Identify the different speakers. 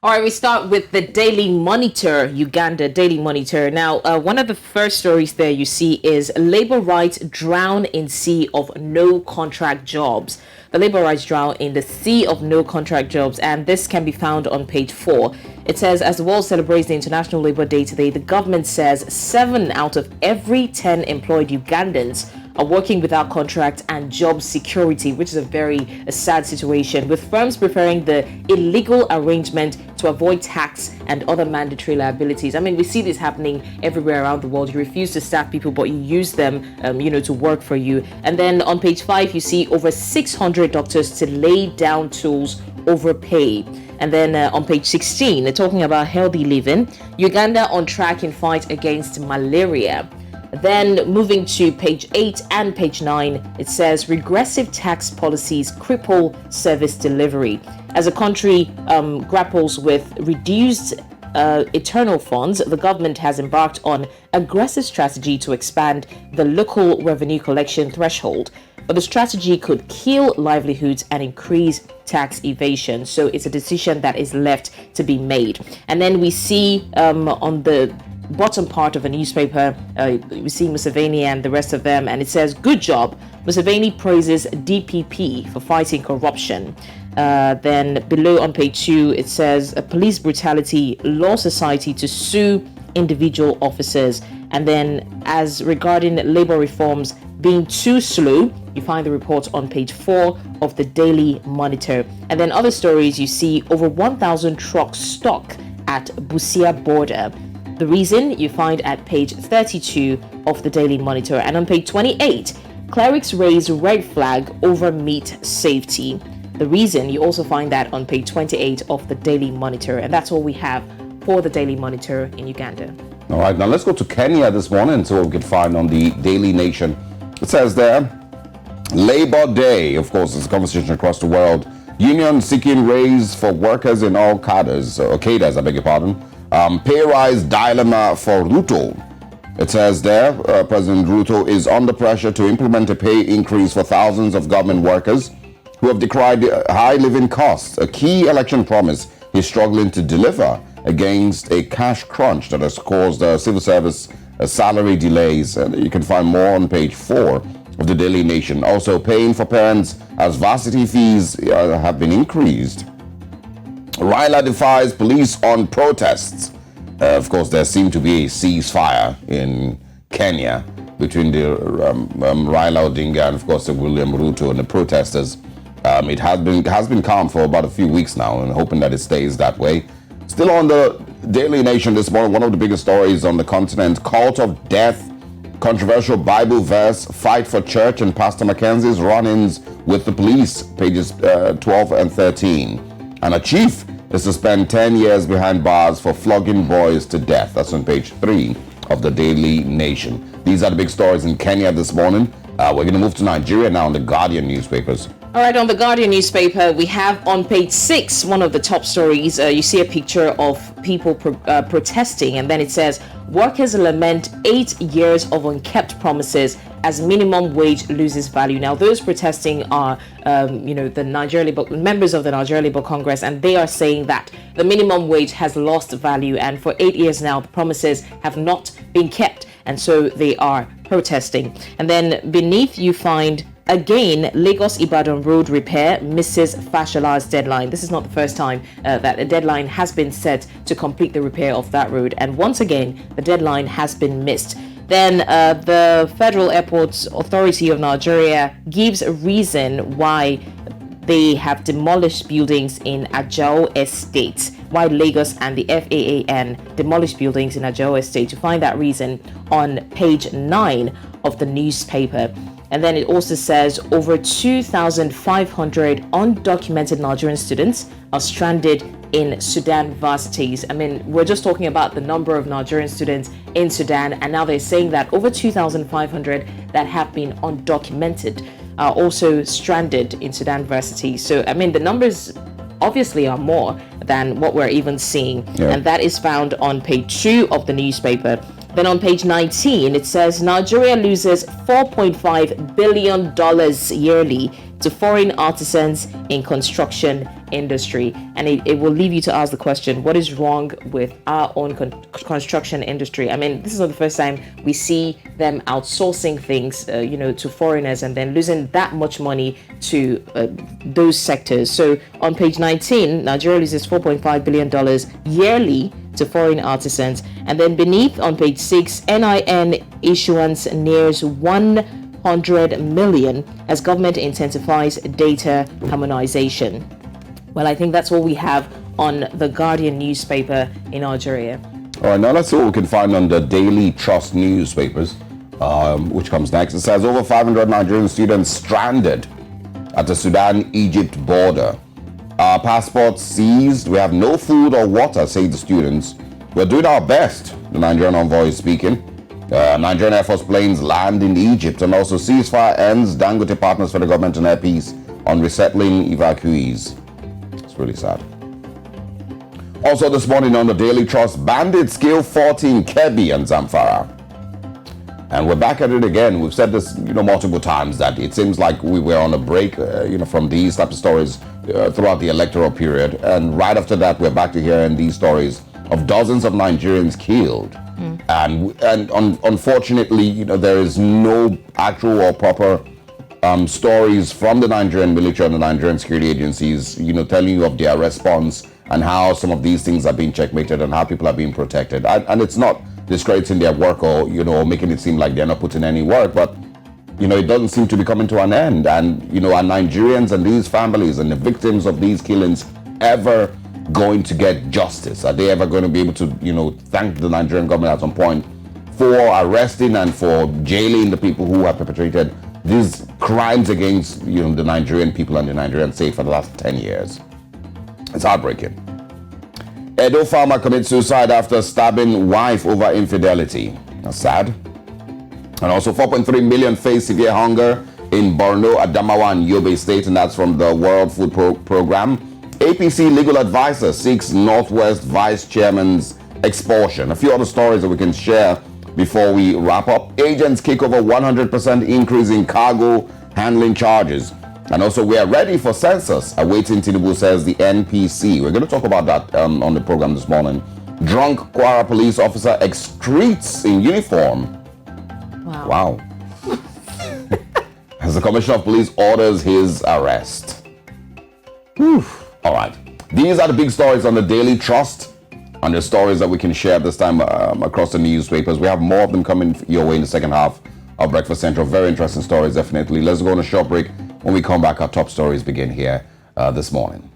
Speaker 1: All right, we start with the Daily Monitor, Uganda Daily Monitor. Now, one of the first stories there you see is labor rights drown in sea of no contract jobs. The labor rights drown in the sea of no contract jobs, and this can be found on page 4. It says, as the world celebrates the International Labour Day today, the government says 7 out of every 10 employed Ugandans are working without contract and job security, which is a very sad situation, with firms preferring the illegal arrangement to avoid tax and other mandatory liabilities. I mean, we see this happening everywhere around the world. You refuse to staff people, but you use them, to work for you. And then on page 5, you see over 600 doctors to lay down tools over pay. And then on page 16, they're talking about healthy living. Uganda on track in fight against malaria. Then moving to page 8 and page 9, it says regressive tax policies cripple service delivery. As a country grapples with reduced eternal funds, the government has embarked on aggressive strategy to expand the local revenue collection threshold. But the strategy could kill livelihoods and increase tax evasion. So it's a decision that is left to be made. And then we see on the bottom part of a newspaper, we see Museveni and the rest of them, and it says, good job. Museveni praises DPP for fighting corruption. Then below on page 2, it says, police brutality, law society to sue individual officers. And then as regarding labor reforms being too slow, you find the report on page 4 of the Daily Monitor. And then other stories, you see over 1,000 trucks stuck at Busia border. The reason you find at page 32 of the Daily Monitor. And on page 28, clerics raise red flag over meat safety. The reason you also find that on page 28 of the Daily Monitor. And that's all we have for the Daily Monitor in Uganda.
Speaker 2: All right, now let's go to Kenya this morning and see what we can find on the Daily Nation. It says there, Labor Day, of course, it's a conversation across the world. Union seeking raise for workers in all cadres, I beg your pardon. Pay rise dilemma for Ruto. It says there, President Ruto is under pressure to implement a pay increase for thousands of government workers who have decried high living costs, a key election promise he's struggling to deliver against a cash crunch that has caused civil service salary delays. And you can find more on page 4 of the Daily Nation. Also, paying for parents as varsity fees have been increased. Raila defies police on protests. Of course, there seemed to be a ceasefire in Kenya between the Raila Odinga and, of course, the William Ruto and the protesters. It has been calm for about a few weeks now, and hoping that it stays that way. Still on the Daily Nation this morning, one of the biggest stories on the continent: cult of death, controversial Bible verse, fight for church, and Pastor Mackenzie's run-ins with the police, pages 12 and 13. And a chief is to spend 10 years behind bars for flogging boys to death. That's on page 3 of the Daily Nation. These are the big stories in Kenya this morning. We're going to move to Nigeria now in the Guardian newspapers.
Speaker 1: All right, on the Guardian newspaper, we have on page 6, one of the top stories. You see a picture of people protesting, and then it says, workers lament 8 years of unkept promises as minimum wage loses value. Now, those protesting are, the members of the Nigeria Labour Congress, and they are saying that the minimum wage has lost value, and for 8 years now, the promises have not been kept, and so they are protesting. And then beneath, you find, again, Lagos-Ibadan road repair misses Fashola's deadline. This is not the first time that a deadline has been set to complete the repair of that road. And once again, the deadline has been missed. Then the Federal Airports Authority of Nigeria gives a reason why they have demolished buildings in Ajao Estate. Why Lagos and the FAAN demolished buildings in Ajao Estate. To find that reason on page 9 of the newspaper. And then it also says over 2,500 undocumented Nigerian students are stranded in Sudan varsities. I mean, we're just talking about the number of Nigerian students in Sudan, and now they're saying that over 2,500 that have been undocumented are also stranded in Sudan varsities. So, I mean, the numbers obviously are more than what we're even seeing. Yeah. And that is found on page 2 of the newspaper. Then on page 19, it says Nigeria loses $4.5 billion yearly to foreign artisans in construction industry. And it will leave you to ask the question, what is wrong with our own construction industry? I mean, this is not the first time we see them outsourcing things, to foreigners and then losing that much money to those sectors. So on page 19, Nigeria loses $4.5 billion yearly to foreign artisans. And then beneath on page 6, NIN issuance nears 100 million as government intensifies data harmonization. Well, I think that's what we have on the Guardian newspaper in Nigeria.
Speaker 2: All right, now let's see what we can find on the Daily Trust newspapers, which comes next. It says over 500 Nigerian students stranded at the Sudan-Egypt border. Our passports seized. We have no food or water, say the students. We're doing our best, the Nigerian envoy is speaking. Nigerian Air Force planes land in Egypt, and also ceasefire ends. Dangote partners for the government and Air Peace on resettling evacuees. It's really sad. Also this morning on the Daily Trust, bandits kill 14 Kebbi and Zamfara. And we're back at it again. We've said this, multiple times that it seems like we were on a break, from these types of stories throughout the electoral period. And right after that, we're back to hearing these stories of dozens of Nigerians killed. And unfortunately, there is no actual or proper stories from the Nigerian military and the Nigerian security agencies, telling you of their response and how some of these things are being checkmated and how people are being protected. And it's not discrediting their work or, making it seem like they're not putting any work, but, it doesn't seem to be coming to an end. And, are Nigerians and these families and the victims of these killings ever going to get justice? Are they ever going to be able to, thank the Nigerian government at some point for arresting and for jailing the people who have perpetrated these crimes against, the Nigerian people and the Nigerian state for the last 10 years? It's heartbreaking. Edo farmer commits suicide after stabbing wife over infidelity. That's sad. And also 4.3 million face severe hunger in Borno, Adamawa, and Yobe State, and that's from the World Food Program. APC legal advisor seeks Northwest Vice Chairman's expulsion. A few other stories that we can share before we wrap up. Agents kick over 100% increase in cargo handling charges. And also, we are ready for census, awaiting Tinubu, says the NPC. We're going to talk about that on the program this morning. Drunk Kwara police officer excretes in uniform. Wow. As the Commissioner of Police orders his arrest. Whew. All right. These are the big stories on the Daily Trust, and the stories that we can share this time across the newspapers. We have more of them coming your way in the second half of Breakfast Central. Very interesting stories, definitely. Let's go on a short break. When we come back, our top stories begin here this morning.